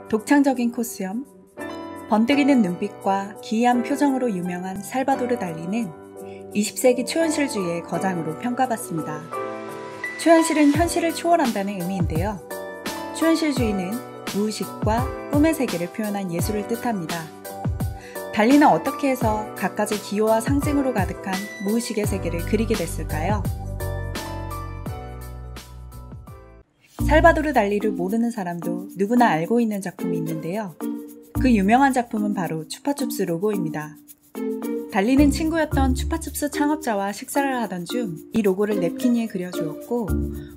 독창적인 코스염, 번뜩이는 눈빛과 기이한 표정으로 유명한 살바도르 달리는 20세기 초현실주의의 거장으로 평가받습니다. 초현실은 현실을 초월한다는 의미인데요. 초현실주의는 무의식과 꿈의 세계를 표현한 예술을 뜻합니다. 달리는 어떻게 해서 갖가지 기호와 상징으로 가득한 무의식의 세계를 그리게 됐을까요? 살바도르 달리를 모르는 사람도 누구나 알고 있는 작품이 있는데요. 그 유명한 작품은 바로 추파춥스 로고입니다. 달리는 친구였던 추파춥스 창업자와 식사를 하던 중 이 로고를 냅킨 위에 그려주었고,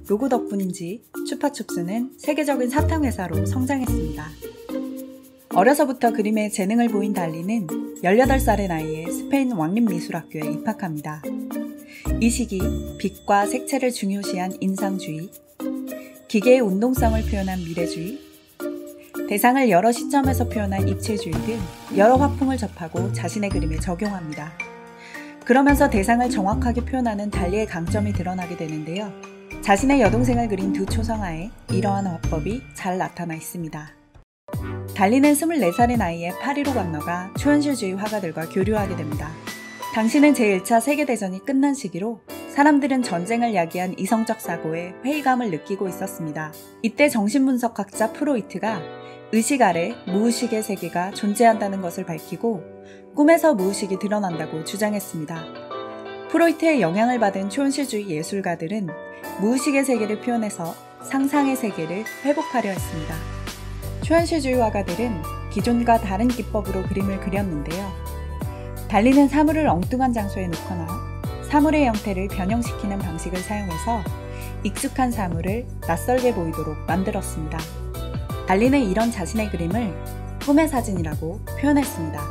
로고 덕분인지 추파춥스는 세계적인 사탕회사로 성장했습니다. 어려서부터 그림에 재능을 보인 달리는 18살의 나이에 스페인 왕립미술학교에 입학합니다. 이 시기 빛과 색채를 중요시한 인상주의, 기계의 운동성을 표현한 미래주의, 대상을 여러 시점에서 표현한 입체주의 등 여러 화풍을 접하고 자신의 그림에 적용합니다. 그러면서 대상을 정확하게 표현하는 달리의 강점이 드러나게 되는데요. 자신의 여동생을 그린 두 초성화에 이러한 화법이 잘 나타나 있습니다. 달리는 24살의 나이에 파리로 건너가 초현실주의 화가들과 교류하게 됩니다. 당시는 제1차 세계대전이 끝난 시기로 사람들은 전쟁을 야기한 이성적 사고에 회의감을 느끼고 있었습니다. 이때 정신분석학자 프로이트가 의식 아래 무의식의 세계가 존재한다는 것을 밝히고 꿈에서 무의식이 드러난다고 주장했습니다. 프로이트의 영향을 받은 초현실주의 예술가들은 무의식의 세계를 표현해서 상상의 세계를 회복하려 했습니다. 초현실주의 화가들은 기존과 다른 기법으로 그림을 그렸는데요. 달리는 사물을 엉뚱한 장소에 놓거나 사물의 형태를 변형시키는 방식을 사용해서 익숙한 사물을 낯설게 보이도록 만들었습니다. 달리는 이런 자신의 그림을 꿈의 사진이라고 표현했습니다.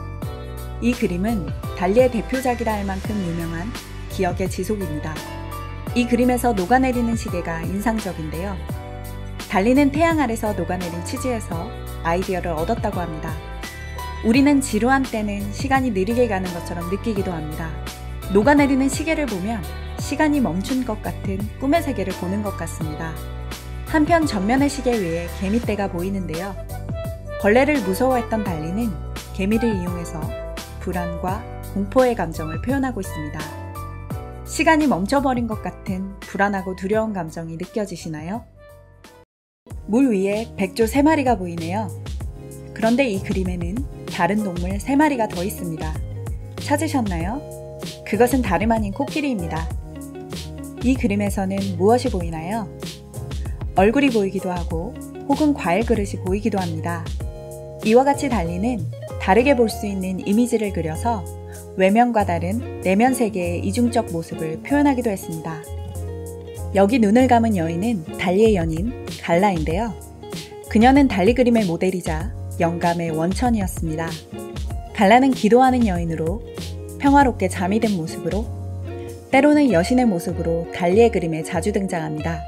이 그림은 달리의 대표작이라 할 만큼 유명한 기억의 지속입니다. 이 그림에서 녹아내리는 시계가 인상적인데요. 달리는 태양 아래서 녹아내린 치즈에서 아이디어를 얻었다고 합니다. 우리는 지루한 때는 시간이 느리게 가는 것처럼 느끼기도 합니다. 녹아내리는 시계를 보면 시간이 멈춘 것 같은 꿈의 세계를 보는 것 같습니다. 한편 전면의 시계 위에 개미떼가 보이는데요. 벌레를 무서워했던 달리는 개미를 이용해서 불안과 공포의 감정을 표현하고 있습니다. 시간이 멈춰버린 것 같은 불안하고 두려운 감정이 느껴지시나요? 물 위에 백조 3마리가 보이네요. 그런데 이 그림에는 다른 동물 3마리가 더 있습니다. 찾으셨나요? 그것은 다름 아닌 코끼리입니다. 이 그림에서는 무엇이 보이나요? 얼굴이 보이기도 하고 혹은 과일 그릇이 보이기도 합니다. 이와 같이 달리는 다르게 볼 수 있는 이미지를 그려서 외면과 다른 내면 세계의 이중적 모습을 표현하기도 했습니다. 여기 눈을 감은 여인은 달리의 연인 갈라인데요. 그녀는 달리 그림의 모델이자 영감의 원천이었습니다. 갈라는 기도하는 여인으로 평화롭게 잠이 든 모습으로 때로는 여신의 모습으로 달리의 그림에 자주 등장합니다.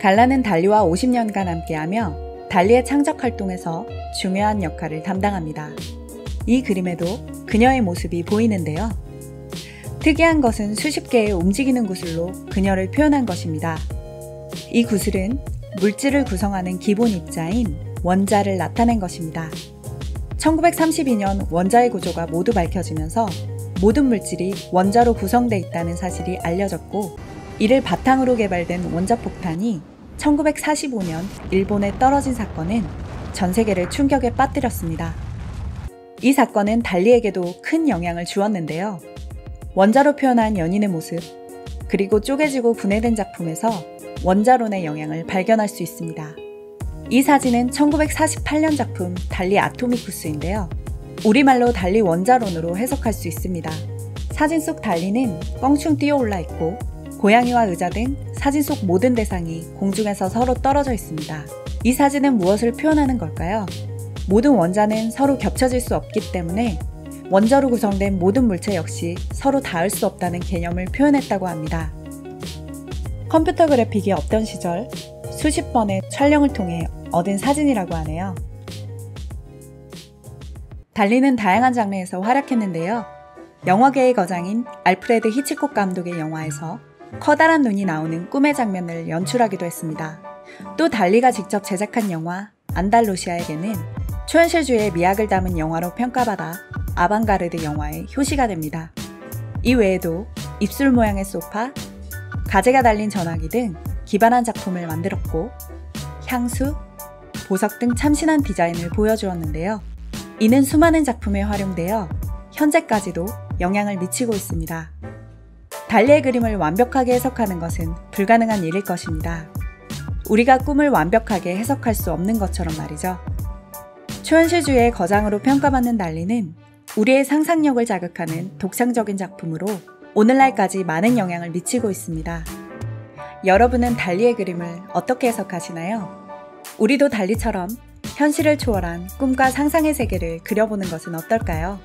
갈라는 달리와 50년간 함께하며 달리의 창작 활동에서 중요한 역할을 담당합니다. 이 그림에도 그녀의 모습이 보이는데요. 특이한 것은 수십 개의 움직이는 구슬로 그녀를 표현한 것입니다. 이 구슬은 물질을 구성하는 기본 입자인 원자를 나타낸 것입니다. 1932년 원자의 구조가 모두 밝혀지면서 모든 물질이 원자로 구성되어 있다는 사실이 알려졌고, 이를 바탕으로 개발된 원자폭탄이 1945년 일본에 떨어진 사건은 전 세계를 충격에 빠뜨렸습니다. 이 사건은 달리에게도 큰 영향을 주었는데요. 원자로 표현한 연인의 모습, 그리고 쪼개지고 분해된 작품에서 원자론의 영향을 발견할 수 있습니다. 이 사진은 1948년 작품 달리 아토미쿠스인데요. 우리말로 달리 원자론으로 해석할 수 있습니다. 사진 속 달리는 껑충 뛰어올라 있고 고양이와 의자 등 사진 속 모든 대상이 공중에서 서로 떨어져 있습니다. 이 사진은 무엇을 표현하는 걸까요? 모든 원자는 서로 겹쳐질 수 없기 때문에 원자로 구성된 모든 물체 역시 서로 닿을 수 없다는 개념을 표현했다고 합니다. 컴퓨터 그래픽이 없던 시절 수십 번의 촬영을 통해 얻은 사진이라고 하네요. 달리는 다양한 장르에서 활약했는데요. 영화계의 거장인 알프레드 히치콕 감독의 영화에서 커다란 눈이 나오는 꿈의 장면을 연출하기도 했습니다. 또 달리가 직접 제작한 영화 안달루시아에게는 초현실주의의 미학을 담은 영화로 평가받아 아방가르드 영화의 효시가 됩니다. 이 외에도 입술 모양의 소파, 가재가 달린 전화기 등 기발한 작품을 만들었고 향수, 보석 등 참신한 디자인을 보여주었는데요. 이는 수많은 작품에 활용되어 현재까지도 영향을 미치고 있습니다. 달리의 그림을 완벽하게 해석하는 것은 불가능한 일일 것입니다. 우리가 꿈을 완벽하게 해석할 수 없는 것처럼 말이죠. 초현실주의의 거장으로 평가받는 달리는 우리의 상상력을 자극하는 독창적인 작품으로 오늘날까지 많은 영향을 미치고 있습니다. 여러분은 달리의 그림을 어떻게 해석하시나요? 우리도 달리처럼 현실을 초월한 꿈과 상상의 세계를 그려보는 것은 어떨까요?